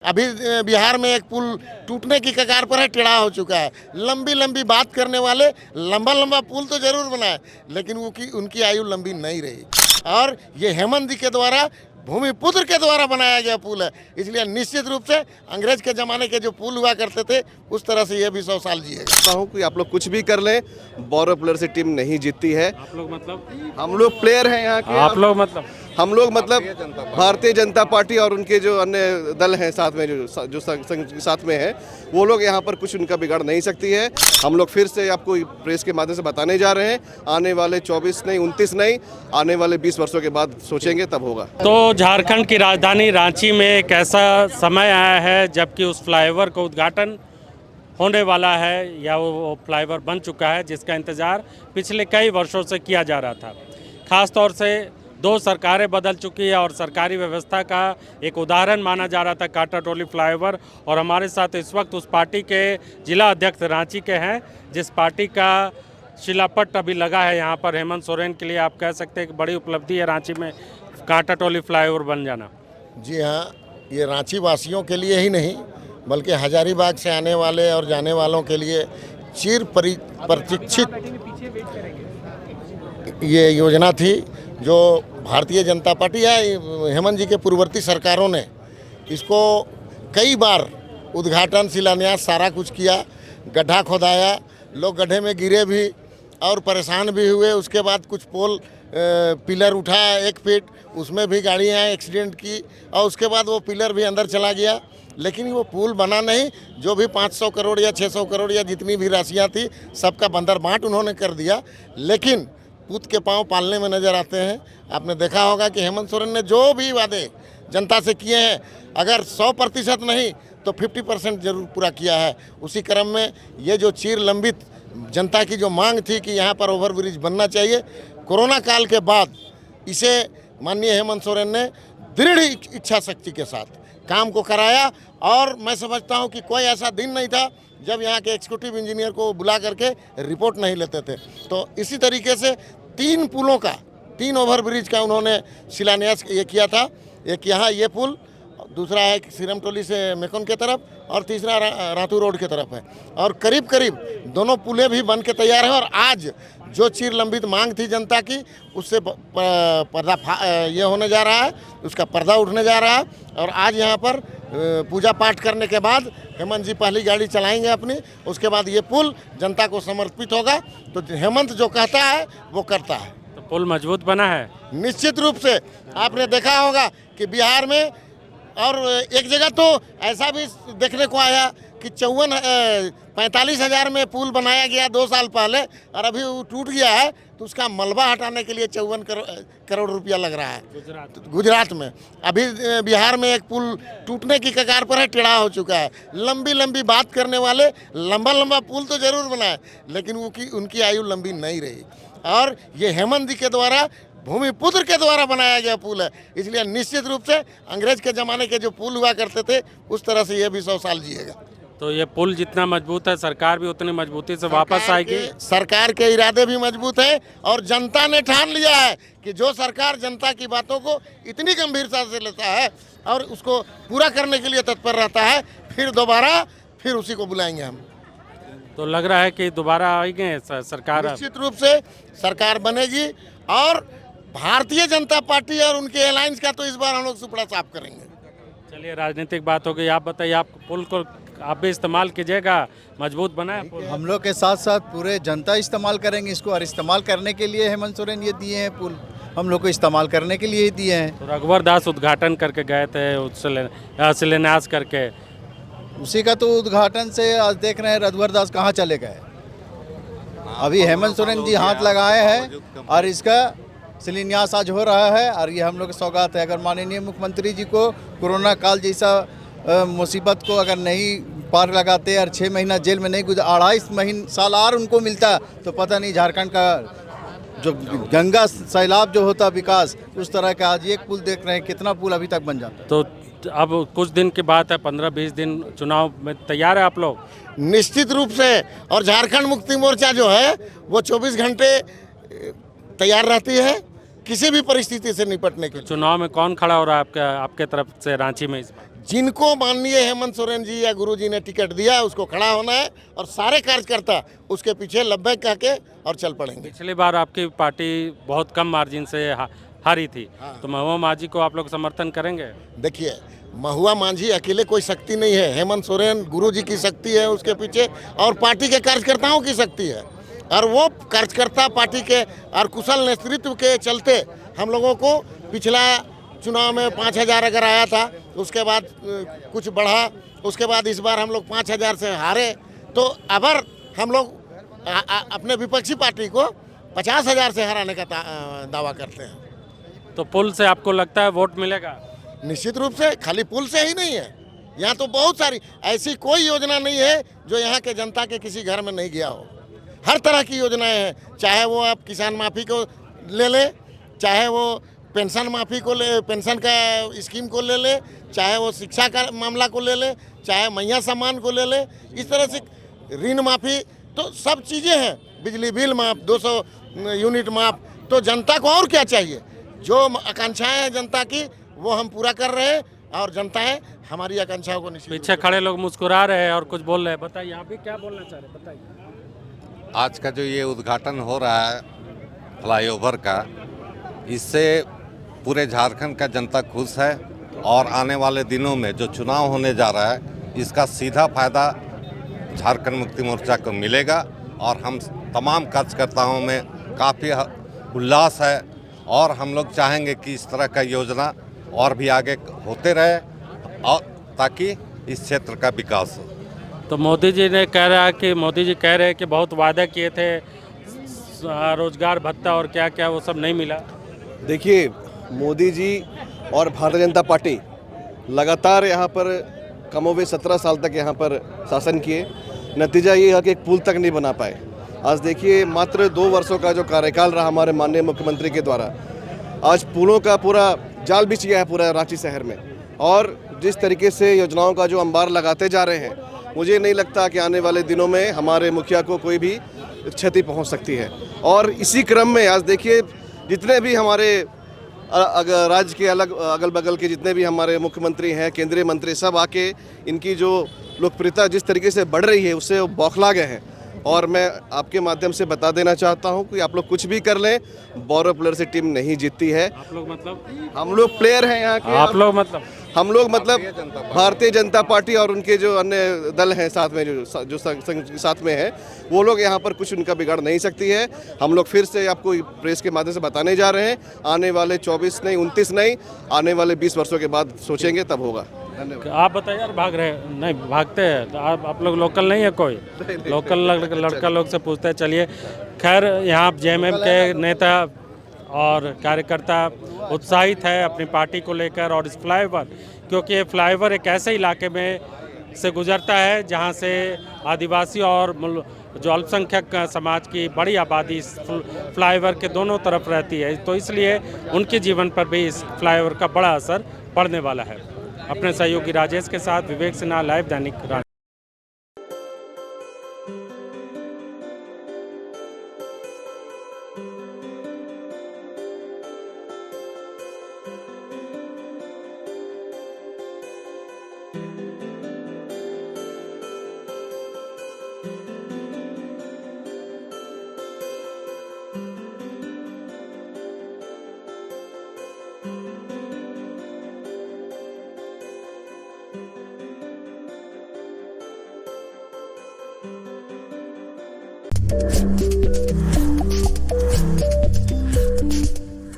अभी बिहार में एक पुल टूटने की कगार पर है, टेढ़ा हो चुका है। लंबी लंबी बात करने वाले लंबा लंबा पुल तो जरूर बनाए, लेकिन उनकी आयु लंबी नहीं रही। और ये हेमंत जी के द्वारा, भूमिपुत्र के द्वारा बनाया गया पुल है, इसलिए निश्चित रूप से अंग्रेज के ज़माने के जो पुल हुआ करते थे उस तरह से ये भी 100 साल जिएगा। हूँ कि आप लोग कुछ भी कर लें, 12 प्लेयर से टीम नहीं जीतती है। आप लोग मतलब हम लोग प्लेयर हैं यहाँ के। आप लोग मतलब हम लोग मतलब भारतीय जनता पार्टी और उनके जो अन्य दल हैं साथ में, जो संघ के साथ में है, वो लोग यहाँ पर कुछ उनका बिगाड़ नहीं सकती है। हम लोग फिर से आपको प्रेस के माध्यम से बताने जा रहे हैं, आने वाले 24 नहीं, 29 नहीं, आने वाले 20 वर्षों के बाद सोचेंगे तब होगा। तो झारखंड की राजधानी रांची में एक ऐसा समय आया है जबकि उस फ्लाईओवर का उद्घाटन होने वाला है या वो फ्लाईओवर बन चुका है, जिसका इंतज़ार पिछले कई वर्षों से किया जा रहा था। ख़ास तौर से 2 सरकारें बदल चुकी है और सरकारी व्यवस्था का एक उदाहरण माना जा रहा था कांटाटोली फ्लाईओवर। और हमारे साथ इस वक्त उस पार्टी के जिला अध्यक्ष रांची के हैं, जिस पार्टी का शिलापट अभी लगा है यहाँ पर हेमंत सोरेन के लिए। आप कह सकते हैं कि बड़ी उपलब्धि है रांची में कांटाटोली फ्लाईओवर बन जाना। जी हाँ, ये रांची वासियों के लिए ही नहीं बल्कि हजारीबाग से आने वाले और जाने वालों के लिए चिर प्रतीक्षित ये योजना थी, जो भारतीय जनता पार्टी या हेमंत जी के पूर्ववर्ती सरकारों ने इसको कई बार उद्घाटन, शिलान्यास सारा कुछ किया। गड्ढा खोदाया, लोग गड्ढे में गिरे भी और परेशान भी हुए। उसके बाद कुछ पोल पिलर उठा 1 फीट, उसमें भी गाड़ियाँ एक्सीडेंट की और उसके बाद वो पिलर भी अंदर चला गया, लेकिन वो पुल बना नहीं। जो भी 500 करोड़ या 600 करोड़ या जितनी भी राशियाँ थी, सबका बंदर बांट उन्होंने कर दिया। लेकिन पूत के पांव पालने में नज़र आते हैं। आपने देखा होगा कि हेमंत सोरेन ने जो भी वादे जनता से किए हैं, अगर 100% नहीं तो 50% जरूर पूरा किया है। उसी क्रम में ये जो चिर लंबित जनता की जो मांग थी कि यहाँ पर ओवरब्रिज बनना चाहिए, कोरोना काल के बाद इसे माननीय हेमंत सोरेन ने दृढ़ इच्छा शक्ति के साथ काम को कराया। और मैं समझता हूँ कि कोई ऐसा दिन नहीं था जब यहाँ के एग्जीक्यूटिव इंजीनियर को बुला करके रिपोर्ट नहीं लेते थे। तो इसी तरीके से 3 पुलों का, 3 ओवरब्रिज का उन्होंने शिलान्यास ये किया था। एक यहाँ ये पुल, दूसरा है सिरमटोली से मेकोन के तरफ, और तीसरा रातू रोड के तरफ है। और करीब करीब दोनों पुलें भी बन के तैयार हैं। और आज जो चिर लंबित मांग थी जनता की, उससे पर्दा ये होने जा रहा है, उसका पर्दा उठने जा रहा है। और आज यहाँ पर पूजा पाठ करने के बाद हेमंत जी पहली गाड़ी चलाएंगे अपनी, उसके बाद ये पुल जनता को समर्पित होगा। तो हेमंत जो कहता है वो करता है। तो पुल मजबूत बना है निश्चित रूप से। आपने देखा होगा कि बिहार में और एक जगह तो ऐसा भी देखने को आया कि 45 हज़ार में पुल बनाया गया 2 साल पहले, और अभी वो टूट गया है, तो उसका मलबा हटाने के लिए 54 करोड़ रुपया लग रहा है गुजरात में। अभी बिहार में एक पुल टूटने की कगार पर है, टेढ़ा हो चुका है। लंबी लंबी बात करने वाले लंबा लंबा पुल तो जरूर बनाए, लेकिन उनकी आयु लंबी नहीं रही। और ये हेमंत जी के द्वारा, भूमिपुत्र के द्वारा बनाया गया पुल है, इसलिए निश्चित रूप से अंग्रेज के ज़माने के जो पुल हुआ करते थे उस तरह से ये भी 100 साल जिएगा। तो ये पुल जितना मजबूत है, सरकार भी उतनी मजबूती से वापस आएगी। सरकार के इरादे भी मजबूत है और जनता ने ठान लिया है कि जो सरकार जनता की बातों को इतनी गंभीरता से लेता है और उसको पूरा करने के लिए तत्पर रहता है, फिर उसी को बुलाएंगे हम। तो लग रहा है कि दोबारा आएंगे सरकार। निश्चित रूप से सरकार बनेगी और भारतीय जनता पार्टी और उनके अलायंस का तो इस बार हम लोग सुपड़ा साफ करेंगे। चलिए, राजनीतिक बात हो गई। आप बताइए, आप पुल को आप भी इस्तेमाल कीजिएगा, मजबूत बना है पुल। हम लोग के साथ साथ पूरे जनता इस्तेमाल करेंगे इसको, और इस्तेमाल करने के लिए हेमंत सोरेन ये दिए हैं पुल, हम लोग को इस्तेमाल करने के लिए ही दिए हैं। तो रघुवर दास उद्घाटन करके गए थे, शिलान्यास करके। उसी का तो उद्घाटन से आज देख रहे हैं रघुवर दास कहाँ चले गए। अभी हेमंत सोरेन जी हाथ लगाए हैं और इसका शिलान्यास आज हो रहा है। और ये हम लोग की सौगात है। अगर माननीय मुख्यमंत्री जी को कोरोना काल जैसा मुसीबत को अगर नहीं पार लगाते और 6 महीना जेल में नहीं 2.5 साल और उनको मिलता, तो पता नहीं झारखंड का जो गंगा सैलाब जो होता विकास, उस तरह का आज एक पुल देख रहे हैं, कितना पुल अभी तक बन जाता। तो अब कुछ दिन की बात है, 15-20 दिन, चुनाव में तैयार है आप लोग? निश्चित रूप से। और झारखंड मुक्ति मोर्चा जो है वो 24 घंटे तैयार रहती है किसी भी परिस्थिति से निपटने के लिए। चुनाव में कौन खड़ा हो रहा है आपके तरफ से रांची में इस बार? जिनको माननीय हेमंत सोरेन जी या गुरु जी ने टिकट दिया उसको खड़ा होना है और सारे कार्यकर्ता उसके पीछे लब्बैक कह के और चल पड़ेंगे। पिछली बार आपकी पार्टी बहुत कम मार्जिन से हारी थी, तो महुआ माझी को आप लोग समर्थन करेंगे? देखिए, महुआ माझी अकेले कोई शक्ति नहीं है, हेमंत सोरेन गुरु जी की शक्ति है उसके पीछे और पार्टी के कार्यकर्ताओं की शक्ति है। और वो कार्यकर्ता पार्टी के और कुशल नेतृत्व के चलते हम लोगों को पिछला चुनाव में 5,000 अगर आया था, उसके बाद कुछ बढ़ा, उसके बाद इस बार हम लोग 5,000 से हारे, तो अबर हम लोग अपने विपक्षी पार्टी को 50,000 से हराने का दावा करते हैं। तो पुल से आपको लगता है वोट मिलेगा? निश्चित रूप से, खाली पुल से ही नहीं है, यहाँ तो बहुत सारी ऐसी कोई योजना नहीं है जो यहाँ के जनता के किसी घर में नहीं गया हो। हर तरह की योजनाएं हैं, चाहे वो आप किसान माफ़ी को ले लें, चाहे वो पेंशन माफ़ी को ले, पेंशन का स्कीम को ले लें, चाहे वो शिक्षा का मामला को ले लें, चाहे मैया सम्मान को ले लें, इस तरह से ऋण माफ़ी, तो सब चीज़ें हैं, बिजली बिल माफ़, 200 यूनिट माफ़। तो जनता को और क्या चाहिए? जो आकांक्षाएं हैं जनता की वो हम पूरा कर रहे हैं और जनता है हमारी आकांक्षाओं को निश्चित। पीछे खड़े लोग मुस्कुरा रहे हैं और कुछ बोल रहे हैं, बताइए आप भी क्या बोलना चाह रहे हैं, बताइए। आज का जो ये उद्घाटन हो रहा है फ्लाईओवर का, इससे पूरे झारखंड का जनता खुश है और आने वाले दिनों में जो चुनाव होने जा रहा है इसका सीधा फायदा झारखंड मुक्ति मोर्चा को मिलेगा और हम तमाम कार्यकर्ताओं में काफ़ी उल्लास है और हम लोग चाहेंगे कि इस तरह का योजना और भी आगे होते रहे और ताकि इस क्षेत्र का विकास हो। तो मोदी जी ने कह रहा है कि मोदी जी कह रहे हैं कि बहुत वादा किए थे, रोजगार भत्ता और क्या क्या, वो सब नहीं मिला। देखिए, मोदी जी और भारतीय जनता पार्टी लगातार यहाँ पर कमोबे 17 साल तक यहाँ पर शासन किए, नतीजा ये है कि एक पुल तक नहीं बना पाए। आज देखिए, मात्र 2 वर्षों का जो कार्यकाल रहा हमारे माननीय मुख्यमंत्री के द्वारा, आज पुलों का पूरा जाल बिछ गया है पूरा रांची शहर में। और जिस तरीके से योजनाओं का जो अंबार लगाते जा रहे हैं, मुझे नहीं लगता कि आने वाले दिनों में हमारे मुखिया को कोई भी क्षति पहुंच सकती है। और इसी क्रम में आज देखिए, जितने भी हमारे राज्य के अगल बगल के जितने भी हमारे मुख्यमंत्री हैं, केंद्रीय मंत्री, सब आके इनकी जो लोकप्रियता जिस तरीके से बढ़ रही है उससे बौखला गए हैं। और मैं आपके माध्यम से बता देना चाहता हूं कि आप लोग कुछ भी कर लें, बोरो प्लेयर से टीम नहीं जीतती है। आप लोग मतलब? हम लोग प्लेयर हैं यहाँ के। आप लोग मतलब? हम लोग मतलब भारतीय जनता पार्टी और उनके जो अन्य दल हैं साथ में, जो संघ के साथ में है, वो लोग यहाँ पर कुछ उनका बिगाड़ नहीं सकती है। हम लोग फिर से आपको प्रेस के माध्यम से बताने जा रहे हैं, आने वाले 24 नहीं, 29 नहीं, आने वाले 20 वर्षों के बाद सोचेंगे, तब होगा। धन्यवाद। आप बताइए यार, भाग रहे नहीं? भागते हैं तो आप लोग लोकल नहीं है कोई? लोकल लड़का लोग से पूछते हैं। चलिए, खैर यहाँ जेएमएम के नेता और कार्यकर्ता उत्साहित है अपनी पार्टी को लेकर और इस फ्लाईओवर, क्योंकि ये फ्लाईओवर एक ऐसे इलाके में से गुजरता है जहाँ से आदिवासी और जो अल्पसंख्यक समाज की बड़ी आबादी इस फ्लाईओवर के दोनों तरफ रहती है, तो इसलिए उनके जीवन पर भी इस फ्लाईओवर का बड़ा असर पड़ने वाला है। अपने सहयोगी राजेश के साथ Vivek Sinha, live Dainik Ranchi. you